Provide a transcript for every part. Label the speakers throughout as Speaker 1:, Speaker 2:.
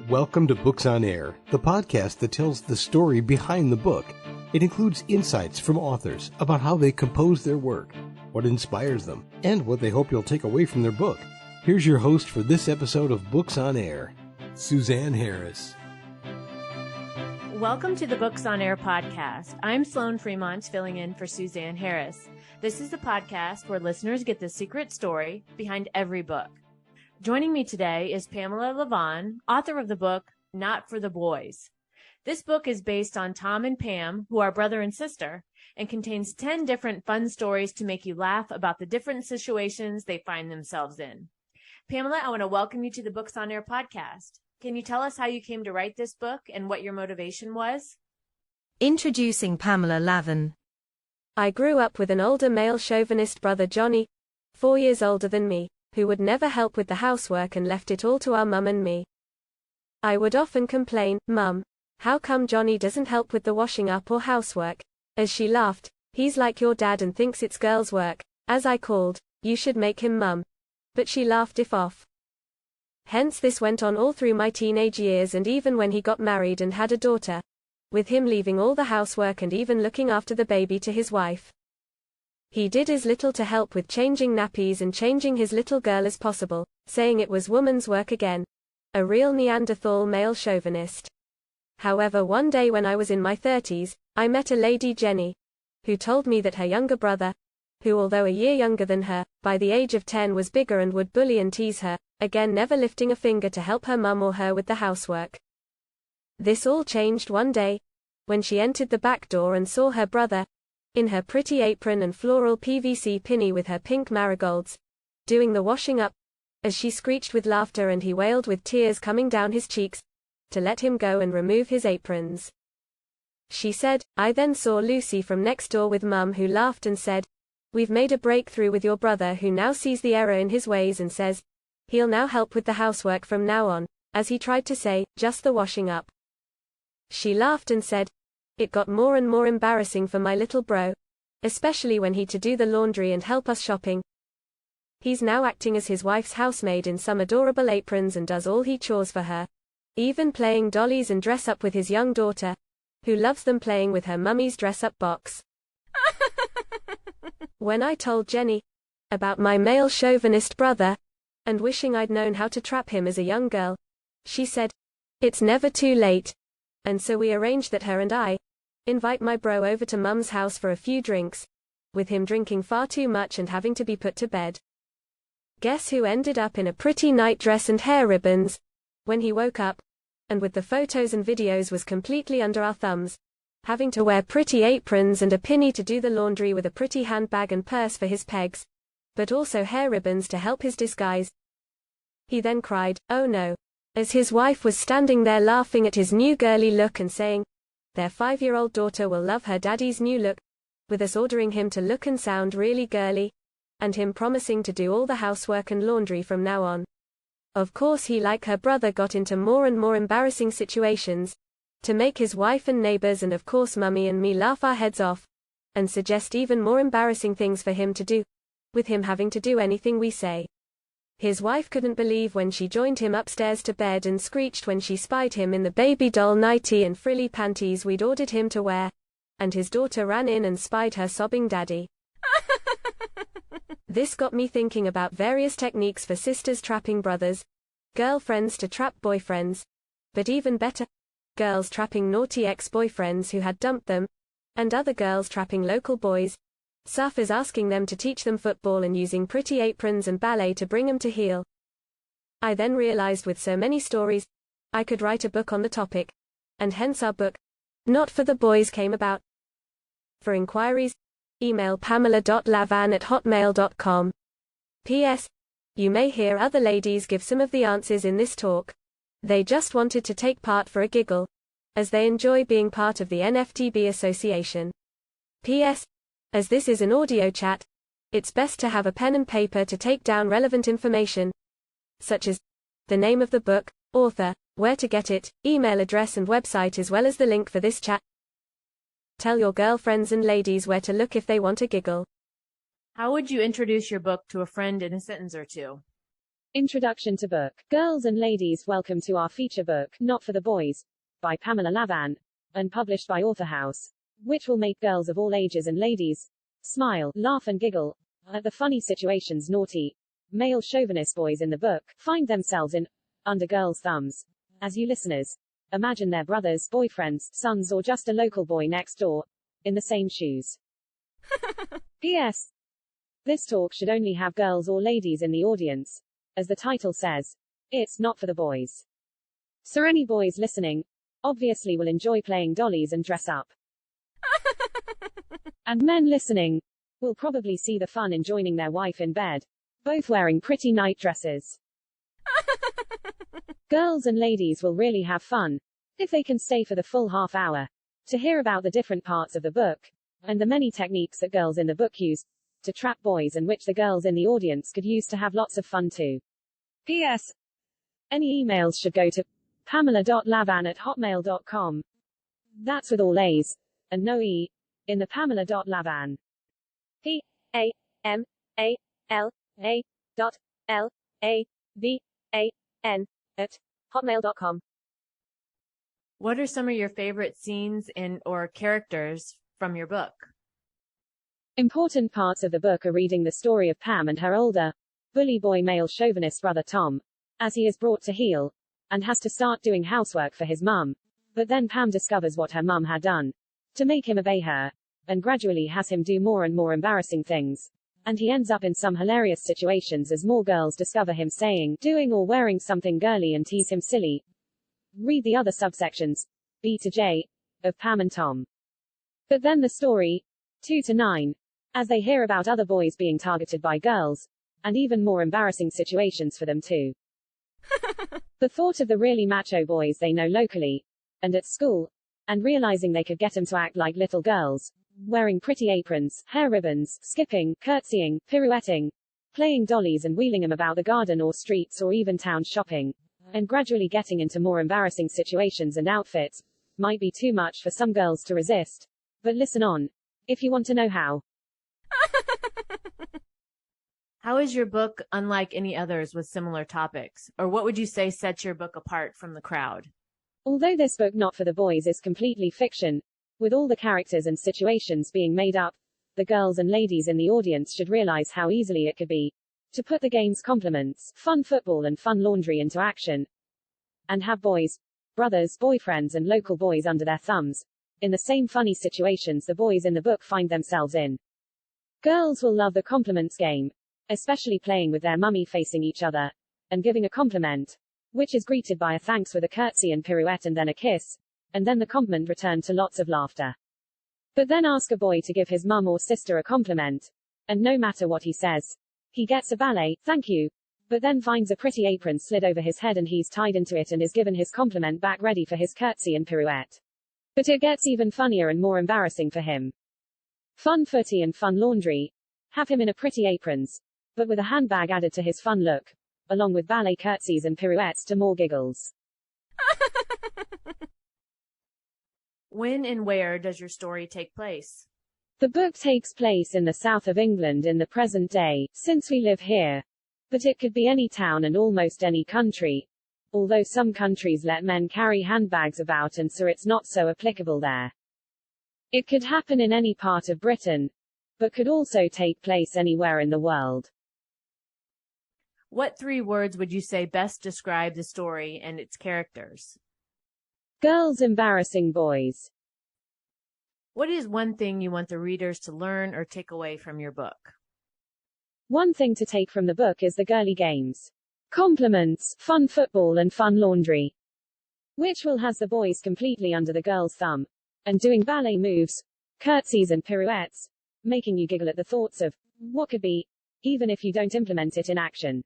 Speaker 1: Welcome to Books on Air, the podcast that tells the story behind the book. It includes insights from authors about how they compose their work, what inspires them, and what they hope you'll take away from their book. Here's your host for this episode of Books on Air, Suzanne Harris.
Speaker 2: Welcome to the Books on Air podcast. I'm Sloan Fremont, filling in for Suzanne Harris. This is the podcast where listeners get the secret story behind every book. Joining me today is Pamala Lavan, author of the book, Not for the Boys. This book is based on Tom and Pam, who are brother and sister, and contains 10 different fun stories to make you laugh about the different situations they find themselves in. Pamala, I want to welcome you to the Books on Air podcast. Can you tell us how you came to write this book and what your motivation was?
Speaker 3: Introducing Pamala Lavan. I grew up with an older male chauvinist brother, Johnny, 4 years older than me, who would never help with the housework and left it all to our mum and me. I would often complain, "Mum, how come Johnny doesn't help with the washing up or housework?" As she laughed, "He's like your dad and thinks it's girls' work." As I called, "You should make him, Mum." But she laughed it off. Hence this went on all through my teenage years and even when he got married and had a daughter, with him leaving all the housework and even looking after the baby to his wife. He did as little to help with changing nappies and changing his little girl as possible, saying it was woman's work again. A real Neanderthal male chauvinist. However, one day when I was in my 30s, I met a lady, Jenny, who told me that her younger brother, who although a year younger than her, by the age of 10 was bigger and would bully and tease her, again never lifting a finger to help her mum or her with the housework. This all changed one day, when she entered the back door and saw her brother, in her pretty apron and floral PVC pinny with her pink marigolds, doing the washing up, as she screeched with laughter and he wailed with tears coming down his cheeks, to let him go and remove his aprons. She said, "I then saw Lucy from next door with Mum, who laughed and said, 'We've made a breakthrough with your brother, who now sees the error in his ways and says he'll now help with the housework from now on,' as he tried to say, just the washing up." She laughed and said, "It got more and more embarrassing for my little bro, especially when he to do the laundry and help us shopping. He's now acting as his wife's housemaid in some adorable aprons and does all he chores for her, even playing dollies and dress up with his young daughter, who loves them playing with her mummy's dress-up box." When I told Jenny about my male chauvinist brother, and wishing I'd known how to trap him as a young girl, she said, "It's never too late." And so we arranged that her and I invite my bro over to Mum's house for a few drinks, with him drinking far too much and having to be put to bed. Guess who ended up in a pretty nightdress and hair ribbons when he woke up, and with the photos and videos was completely under our thumbs, having to wear pretty aprons and a pinny to do the laundry with a pretty handbag and purse for his pegs, but also hair ribbons to help his disguise. He then cried, "Oh no," as his wife was standing there laughing at his new girly look and saying their 5-year-old daughter will love her daddy's new look, with us ordering him to look and sound really girly, and him promising to do all the housework and laundry from now on. Of course he, like her brother, got into more and more embarrassing situations, to make his wife and neighbors and of course Mummy and me laugh our heads off, and suggest even more embarrassing things for him to do, with him having to do anything we say. His wife couldn't believe when she joined him upstairs to bed and screeched when she spied him in the baby doll nightie and frilly panties we'd ordered him to wear, and his daughter ran in and spied her sobbing daddy. This got me thinking about various techniques for sisters trapping brothers, girlfriends to trap boyfriends, but even better, girls trapping naughty ex-boyfriends who had dumped them, and other girls trapping local boys, such as asking them to teach them football and using pretty aprons and ballet to bring them to heel. I then realized with so many stories, I could write a book on the topic, and hence our book, Not for the Boys, came about. For inquiries, email pamala.lavan@hotmail.com. P.S. You may hear other ladies give some of the answers in this talk. They just wanted to take part for a giggle, as they enjoy being part of the NFTB Association. P.S. As this is an audio chat, it's best to have a pen and paper to take down relevant information, such as the name of the book, author, where to get it, email address and website, as well as the link for this chat. Tell your girlfriends and ladies where to look if they want a giggle.
Speaker 2: How would you introduce your book to a friend in a sentence or two?
Speaker 4: Introduction to book. Girls and ladies, welcome to our feature book, Not for the Boys, by Pamala Lavan, and published by Author House, which will make girls of all ages and ladies smile, laugh and giggle at the funny situations naughty, male chauvinist boys in the book find themselves in, under girls' thumbs. As you listeners imagine their brothers, boyfriends, sons or just a local boy next door, in the same shoes. P.S. This talk should only have girls or ladies in the audience. As the title says, it's not for the boys. So any boys listening obviously will enjoy playing dollies and dress up. And men listening will probably see the fun in joining their wife in bed, both wearing pretty night dresses. Girls and ladies will really have fun if they can stay for the full half hour to hear about the different parts of the book and the many techniques that girls in the book use to trap boys, and which the girls in the audience could use to have lots of fun too. P.S. Any emails should go to pamala.lavan@hotmail.com. That's with all A's and no E in the Pamala.Lavan. Pamala.Lavan @hotmail.com.
Speaker 2: What are some of your favorite scenes or characters from your book?
Speaker 4: Important parts of the book are reading the story of Pam and her older, bully boy male chauvinist brother Tom, as he is brought to heel, and has to start doing housework for his mum. But then Pam discovers what her mum had done to make him obey her, and gradually has him do more and more embarrassing things. And he ends up in some hilarious situations as more girls discover him saying, doing or wearing something girly and tease him silly. Read the other subsections, B to J, of Pam and Tom. But then the story, 2 to 9, as they hear about other boys being targeted by girls, and even more embarrassing situations for them too. The thought of the really macho boys they know locally, and at school, and realizing they could get them to act like little girls, wearing pretty aprons, hair ribbons, skipping, curtsying, pirouetting, playing dollies and wheeling them about the garden or streets or even town shopping, and gradually getting into more embarrassing situations and outfits, might be too much for some girls to resist. But listen on, if you want to know how.
Speaker 2: How is your book unlike any others with similar topics? Or what would you say sets your book apart from the crowd?
Speaker 4: Although this book Not for the Boys is completely fiction, with all the characters and situations being made up, the girls and ladies in the audience should realize how easily it could be to put the game's complements, fun football and fun laundry into action, and have boys, brothers, boyfriends and local boys under their thumbs, in the same funny situations the boys in the book find themselves in. Girls will love the compliments game, especially playing with their mummy facing each other, and giving a compliment, which is greeted by a thanks with a curtsy and pirouette and then a kiss, and then the compliment returned to lots of laughter. But then ask a boy to give his mum or sister a compliment, and no matter what he says, he gets a ballet, thank you, but then finds a pretty apron slid over his head and he's tied into it and is given his compliment back ready for his curtsy and pirouette. But it gets even funnier and more embarrassing for him. Fun footy and fun laundry. Have him in a pretty aprons, but with a handbag added to his fun look, along with ballet curtsies and pirouettes to more giggles.
Speaker 2: When and where does your story take place?
Speaker 4: The book takes place in the south of England in the present day, since we live here. But it could be any town and almost any country. Although some countries let men carry handbags about and so it's not so applicable there. It could happen in any part of Britain, but could also take place anywhere in the world.
Speaker 2: What 3 words would you say best describe the story and its characters?
Speaker 4: Girls embarrassing boys.
Speaker 2: What is one thing you want the readers to learn or take away from your book?
Speaker 4: One thing to take from the book is the girly games, compliments, fun football and fun laundry, which will has the boys completely under the girls' thumb, and doing ballet moves, curtsies and pirouettes, making you giggle at the thoughts of what could be, even if you don't implement it in action.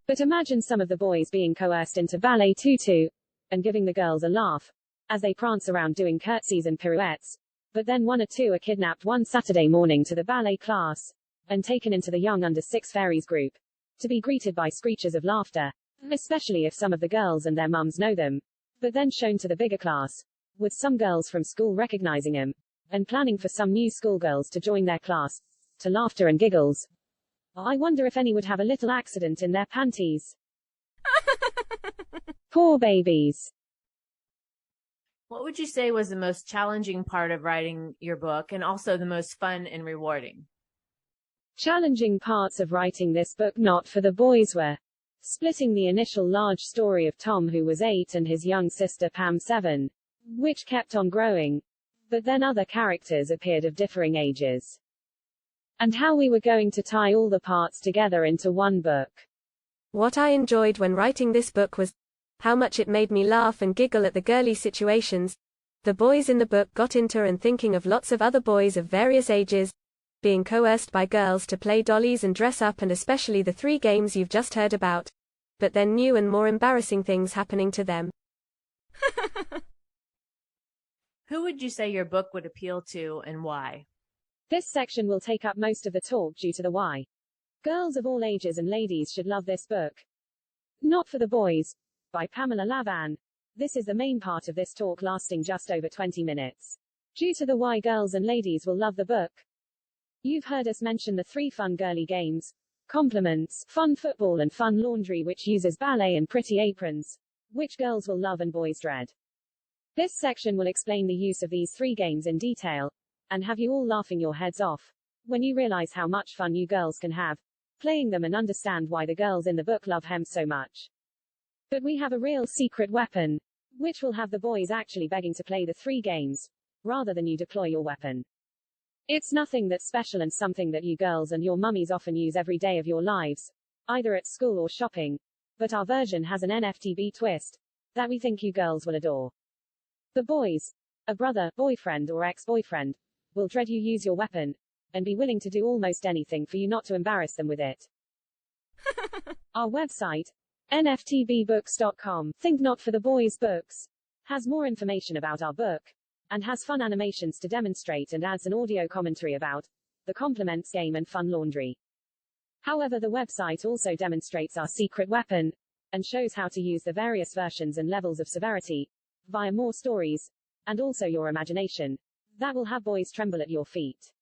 Speaker 4: But imagine some of the boys being coerced into ballet tutu, and giving the girls a laugh, as they prance around doing curtsies and pirouettes, but then 1 or 2 are kidnapped one Saturday morning to the ballet class, and taken into the young under 6 fairies group, to be greeted by screeches of laughter, especially if some of the girls and their mums know them, but then shown to the bigger class, with some girls from school recognizing him, and planning for some new schoolgirls to join their class, to laughter and giggles. I wonder if any would have a little accident in their panties. Poor babies.
Speaker 2: What would you say was the most challenging part of writing your book and also the most fun and rewarding?
Speaker 4: Challenging parts of writing this book not for the boys were splitting the initial large story of Tom, who was 8, and his young sister Pam, 7, which kept on growing, but then other characters appeared of differing ages, and how we were going to tie all the parts together into one book.
Speaker 3: What I enjoyed when writing this book was how much it made me laugh and giggle at the girly situations the boys in the book got into, and thinking of lots of other boys of various ages being coerced by girls to play dollies and dress up, and especially the 3 games you've just heard about, but then new and more embarrassing things happening to them.
Speaker 2: Who would you say your book would appeal to and why?
Speaker 4: This section will take up most of the talk due to the why. Girls of all ages and ladies should love this book. Not for the Boys, by Pamala Lavan. This is the main part of this talk, lasting just over 20 minutes. Due to the why girls and ladies will love the book. You've heard us mention the 3 fun girly games: compliments, fun football, and fun laundry, which uses ballet and pretty aprons, which girls will love and boys dread. This section will explain the use of these 3 games in detail, and have you all laughing your heads off when you realize how much fun you girls can have playing them, and understand why the girls in the book love them so much. But we have a real secret weapon, which will have the boys actually begging to play the 3 games, rather than you deploy your weapon. It's nothing that's special and something that you girls and your mummies often use every day of your lives, either at school or shopping, but our version has an NFTB twist that we think you girls will adore. The boys, a brother, boyfriend, or ex-boyfriend, will dread you use your weapon, and be willing to do almost anything for you not to embarrass them with it. Our website, nftbbooks.com, Think Not for the Boys Books, has more information about our book, and has fun animations to demonstrate, and adds an audio commentary about the compliments game and fun laundry. However, the website also demonstrates our secret weapon, and shows how to use the various versions and levels of severity, via more stories, and also your imagination, that will have boys tremble at your feet.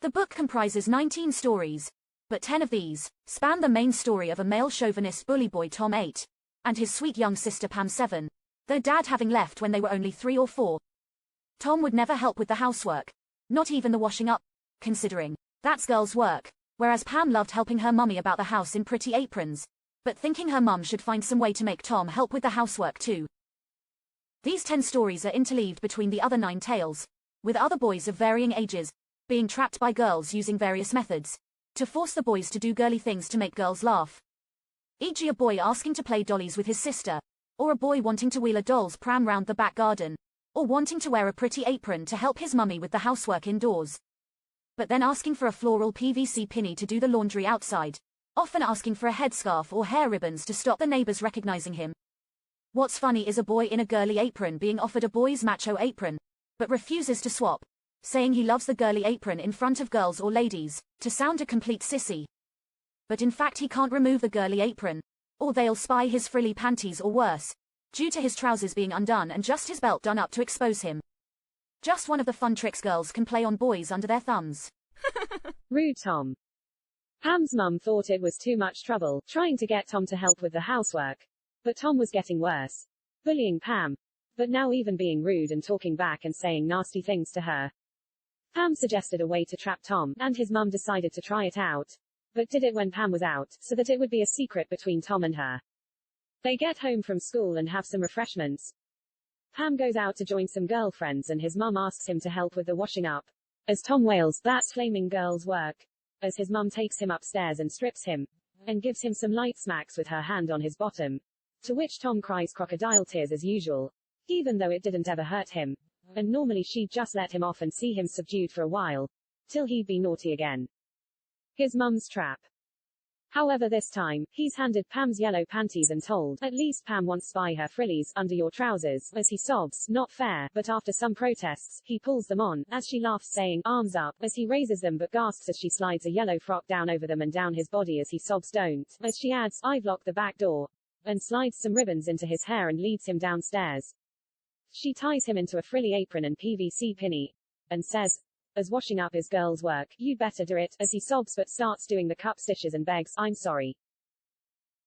Speaker 5: The book comprises 19 stories, but 10 of these span the main story of a male chauvinist bully boy, Tom, 8, and his sweet young sister Pam, 7, their dad having left when they were only 3 or 4. Tom would never help with the housework, not even the washing up, considering that's girls' work, whereas Pam loved helping her mummy about the house in pretty aprons, but thinking her mum should find some way to make Tom help with the housework too. These 10 stories are interleaved between the other 9 tales, with other boys of varying ages being trapped by girls using various methods to force the boys to do girly things to make girls laugh. E.g., a boy asking to play dollies with his sister, or a boy wanting to wheel a doll's pram round the back garden, or wanting to wear a pretty apron to help his mummy with the housework indoors. But then asking for a floral PVC pinny to do the laundry outside, often asking for a headscarf or hair ribbons to stop the neighbors recognizing him. What's funny is a boy in a girly apron being offered a boy's macho apron, but refuses to swap, saying he loves the girly apron in front of girls or ladies, to sound a complete sissy. But in fact he can't remove the girly apron, or they'll spy his frilly panties, or worse, due to his trousers being undone and just his belt done up to expose him. Just one of the fun tricks girls can play on boys under their thumbs.
Speaker 4: Rude Tom. Pam's mum thought it was too much trouble trying to get Tom to help with the housework, but Tom was getting worse, bullying Pam, but now even being rude and talking back and saying nasty things to her. Pam suggested a way to trap Tom, and his mum decided to try it out, but did it when Pam was out, so that it would be a secret between Tom and her. They get home from school and have some refreshments. Pam goes out to join some girlfriends, and his mum asks him to help with the washing up, as Tom wails, "That's flaming girls' work," as his mum takes him upstairs and strips him, and gives him some light smacks with her hand on his bottom, to which Tom cries crocodile tears as usual, even though it didn't ever hurt him, and normally she'd just let him off and see him subdued for a while, till he'd be naughty again. His mum's trap. However, this time, he's handed Pam's yellow panties and told, "At least Pam wants to spy her frillies under your trousers," as he sobs, "Not fair," but after some protests, he pulls them on, as she laughs, saying, "Arms up," as he raises them but gasps as she slides a yellow frock down over them and down his body as he sobs, "Don't," as she adds, "I've locked the back door," and slides some ribbons into his hair and leads him downstairs. She ties him into a frilly apron and PVC pinny, and says, as washing up is girls' work, you'd better do it, as he sobs but starts doing the cup stitches and begs, I'm sorry.